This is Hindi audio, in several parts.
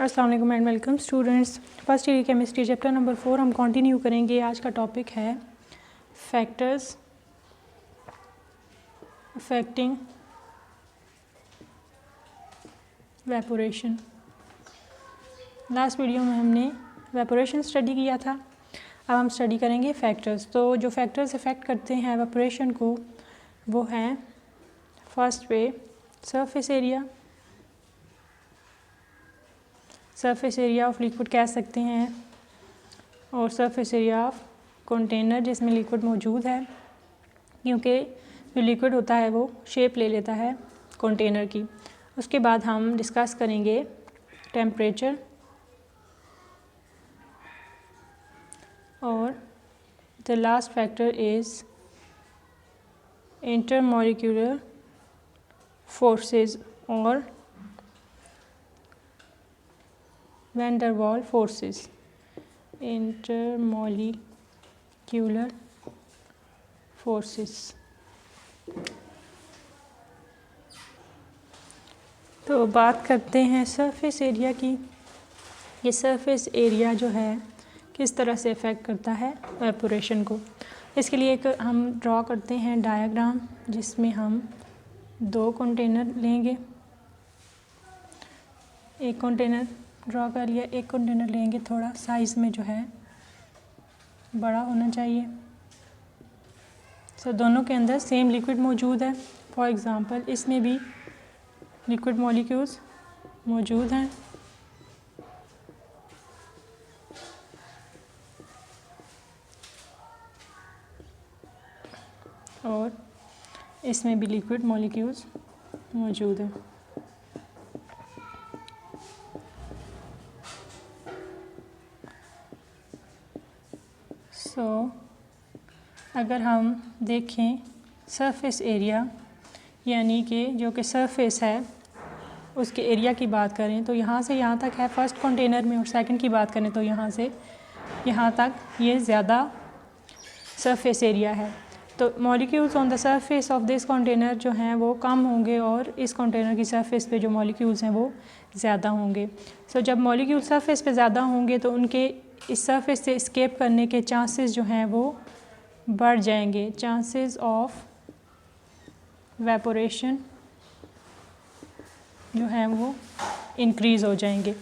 अस्सलाम वालेकुम and welcome students. First year chemistry chapter number 4 हम कंटिन्यू करेंगे। आज का टॉपिक है factors affecting evaporation. Last video में हमने वेपोरेशन स्टडी किया था, अब हम स्टडी करेंगे फैक्टर्स। तो जो फैक्टर्स अफेक्ट करते हैं वेपोरेशन को वो हैं फर्स्ट पे surface area, surface area of liquid कह सकते हैं, और सरफेस एरिया ऑफ कंटेनर जिसमें लिक्विड मौजूद है, क्योंकि जो लिक्विड होता है वो शेप ले लेता है कंटेनर की। उसके बाद हम डिस्कस करेंगे टेम्परेचर और the last factor is intermolecular forces और वैन डर वाल फोर्सेस। Intermolecular forces. तो बात करते हैं सरफेस एरिया की। ये सरफेस एरिया जो है किस तरह से अफेक्ट करता है वेपोरेशन को। इसके लिए एक हम ड्रॉ करते हैं डायग्राम, जिसमें हम दो कंटेनर लेंगे। एक कंटेनर ड्रॉ कर लिया, एक कंटेनर लेंगे थोड़ा साइज़ में जो है बड़ा होना चाहिए। दोनों के अंदर सेम लिक्विड मौजूद है। फॉर एग्ज़ाम्पल इसमें भी लिक्विड मॉलिक्यूल्स मौजूद हैं, और इसमें भी लिक्विड मॉलिक्यूल्स मौजूद हैं। अगर हम देखें सरफेस एरिया, यानी कि जो कि सरफेस है उसके एरिया की बात करें तो यहाँ से यहाँ तक है फर्स्ट कंटेनर में, और सेकंड की बात करें तो यहाँ से यहाँ तक ये ज़्यादा सरफेस एरिया है। तो molecules on the surface of this container जो हैं वो कम होंगे, और इस कंटेनर की सरफेस पे जो मॉलिक्यूल्स हैं वो ज़्यादा होंगे। जब मॉलिक्यूल सरफेस पे ज़्यादा होंगे तो उनके इस सरफेस से एस्केप करने के चांसेस जो हैं वो बढ़ जाएंगे। चांसेस ऑफ वेपोरेशन जो है वो इंक्रीज़ हो जाएंगे।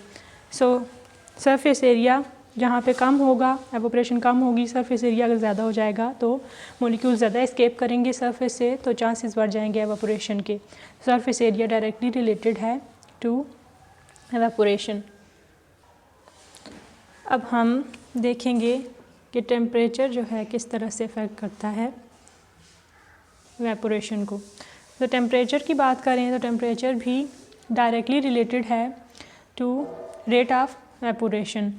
सरफेस एरिया जहाँ पे कम होगा, एवोपरेशन कम होगी, सरफेस एरिया अगर ज़्यादा हो जाएगा तो मॉलिक्यूल ज़्यादा एस्केप करेंगे सरफेस से, तो चांसेस बढ़ जाएंगे एवोपरेशन के। सरफेस एरिया डायरेक्टली रिलेटेड है टू एवोपरेशन। अब हम देखेंगे कि टेम्परेचर जो है किस तरह से अफेक्ट करता है वेपोरेशन को। तो टेम्परेचर की बात करें तो टेम्परेचर भी डायरेक्टली रिलेटेड है to rate of evaporation.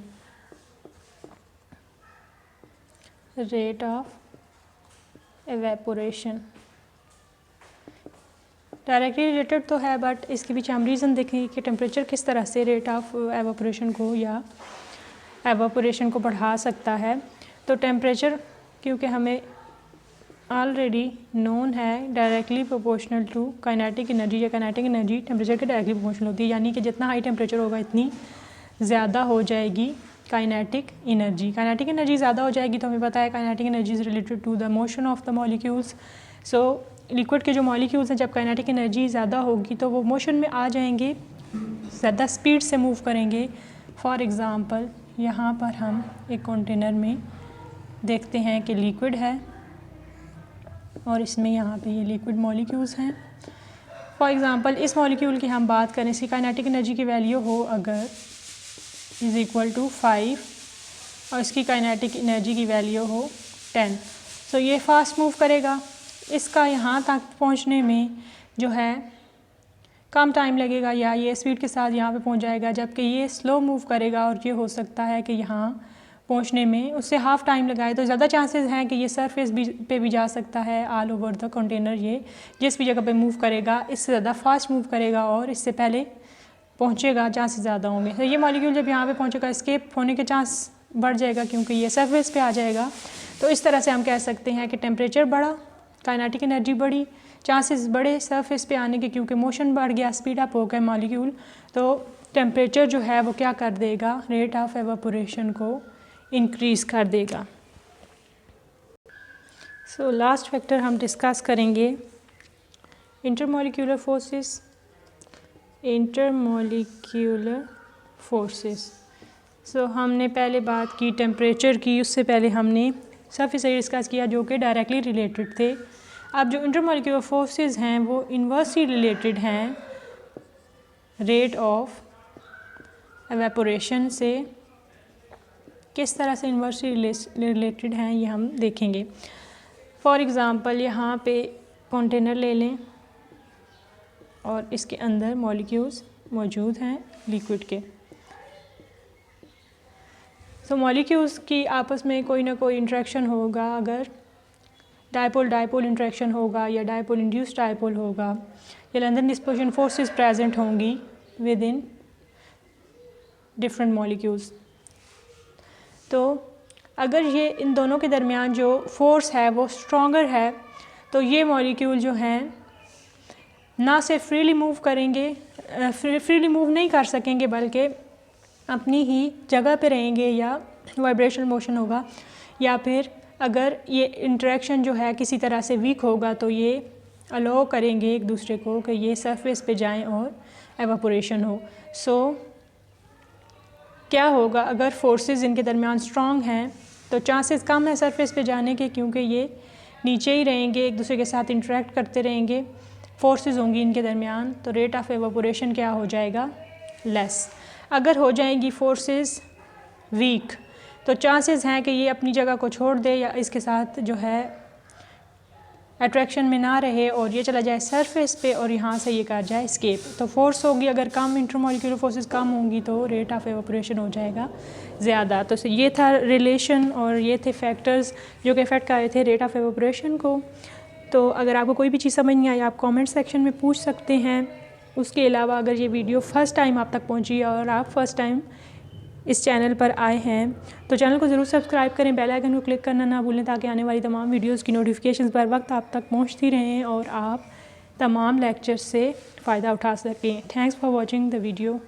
Rate of evaporation directly related तो है, बट इसके पीछे हम रीज़न देखेंगे कि टेम्परेचर किस तरह से रेट ऑफ एवेपोरेशन को या एवेपोरेशन को बढ़ा सकता है। तो टेम्परेचर क्योंकि हमें ऑलरेडी नोन है directly proportional to kinetic energy, या काइनेटिक एनर्जी टेम्परेचर के डायरेक्टली प्रोपोर्शनल होती है, यानी कि जितना हाई टेम्परेचर होगा इतनी ज़्यादा हो जाएगी काइनेटिक एनर्जी। काइनेटिक एनर्जी ज़्यादा हो जाएगी तो हमें पता है kinetic energy is related to the motion of the molecules. Liquid के जो मॉलिक्यूल्स हैं, जब काइनेटिक एनर्जी ज़्यादा होगी तो वो मोशन में आ जाएंगे, ज़्यादा स्पीड से मूव करेंगे। फॉर एग्ज़ाम्पल यहाँ पर हम एक कंटेनर में देखते हैं कि लिक्विड है, और इसमें यहाँ पे ये लिक्विड मॉलिक्यूल्स हैं। फॉर एग्ज़ाम्पल इस मॉलिक्यूल की हम बात करें, इसकी काइनेटिक एनर्जी की वैल्यू हो अगर इज़ इक्वल टू 5 और इसकी काइनेटिक एनर्जी की वैल्यू हो 10, तो ये फास्ट मूव करेगा। इसका यहाँ तक पहुँचने में जो है कम टाइम लगेगा, या ये स्पीड के साथ यहाँ पे पहुँच जाएगा, जबकि ये स्लो मूव करेगा, और ये हो सकता है कि यहाँ पहुँचने में उससे हाफ़ टाइम लगाए। तो ज़्यादा चांसेस हैं कि ये सरफेस पे भी जा सकता है ऑल ओवर द कंटेनर। ये जिस भी जगह पे मूव करेगा इससे ज़्यादा फास्ट मूव करेगा और इससे पहले पहुँचेगा, चांसेस ज़्यादा होंगे। तो ये मॉलिक्यूल जब यहाँ पे पहुँचेगा एस्केप होने के चांस बढ़ जाएगा, क्योंकि ये सरफेस पे आ जाएगा। तो इस तरह से हम कह सकते हैं कि टेम्परेचर बढ़ा, काइनेटिक एनर्जी बढ़ी, चांसेस बड़े सरफेस पे आने के, क्योंकि मोशन बढ़ गया, स्पीड अप हो गया मॉलिक्यूल, तो टेम्परेचर जो है वो क्या कर देगा, रेट ऑफ एवापोरेशन को इंक्रीज़ कर देगा। सो लास्ट फैक्टर हम डिस्कस करेंगे इंटरमॉलिक्यूलर फोर्सेस। इंटरमॉलिक्यूलर फोर्सेस, सो हमने पहले बात की टेम्परेचर की, उससे पहले हमने सरफेस एरिया डिस्कस किया जो कि डायरेक्टली रिलेटेड थे। अब जो इंटरमॉलिक्यूलर फोर्सेस हैं वो इन्वर्सली रिलेटेड हैं रेट ऑफ एवेपोरेशन से। किस तरह से इन्वर्सली रिलेटेड हैं ये हम देखेंगे। फॉर एग्ज़ाम्पल यहाँ पे कंटेनर ले लें और इसके अंदर मॉलिक्यूल्स मौजूद हैं लिक्विड के। सो मॉलिक्यूल्स की आपस में कोई ना कोई इंटरेक्शन होगा, अगर डायपोल डायपोल इंटरेक्शन होगा या डायपोल इंड्यूस्ड डायपोल होगा या लंदन डिस्पर्शन फोर्सेस प्रेजेंट होंगी विद इन डिफरेंट मॉलिक्यूल्स। तो अगर ये इन दोनों के दरमियान जो फोर्स है वो स्ट्रॉन्गर है तो ये मॉलिक्यूल जो हैं ना सिर्फ फ्रीली मूव करेंगे, फ्रीली मूव नहीं कर सकेंगे बल्कि अपनी ही जगह पे रहेंगे या वाइब्रेशनल मोशन होगा, या फिर अगर ये इंटरेक्शन जो है किसी तरह से वीक होगा तो ये अलाउ करेंगे एक दूसरे को कि ये सरफेस पे जाएं और एवापोरेशन हो। सो क्या होगा, अगर फोर्सेस इनके दरमियान स्ट्रॉन्ग हैं तो चांसेस कम है सरफेस पे जाने के, क्योंकि ये नीचे ही रहेंगे, एक दूसरे के साथ इंटरेक्ट करते रहेंगे, फोर्सेस होंगी इनके दरमियान, तो रेट ऑफ एवापोरेशन क्या हो जाएगा, लेस। अगर हो जाएंगी फोर्सेस वीक तो चांसेस हैं कि ये अपनी जगह को छोड़ दे या इसके साथ जो है अट्रैक्शन में ना रहे और ये चला जाए सरफेस पे और यहाँ से ये कर जाए एस्केप। तो फोर्स होगी अगर कम, इंटरमॉलिक्यूलर फोर्सेस कम होंगी तो रेट ऑफ एवापोरेशन हो जाएगा ज़्यादा। तो ये था रिलेशन और ये थे फैक्टर्स जो कि इफेक्ट कर रहे थे रेट ऑफ एवापोरेशन को। तो अगर आपको कोई भी चीज़ समझ नहीं आई आप कमेंट सेक्शन में पूछ सकते हैं। उसके अलावा अगर ये वीडियो फ़र्स्ट टाइम आप तक पहुंची और आप फ़र्स्ट टाइम इस चैनल पर आए हैं तो चैनल को ज़रूर सब्सक्राइब करें, बेल आइकन को क्लिक करना ना भूलें ताकि आने वाली तमाम वीडियोस की नोटिफिकेशंस बर वक्त आप तक पहुंचती रहें और आप तमाम लेक्चर्स से फ़ायदा उठा सकें। Thanks for watching the video.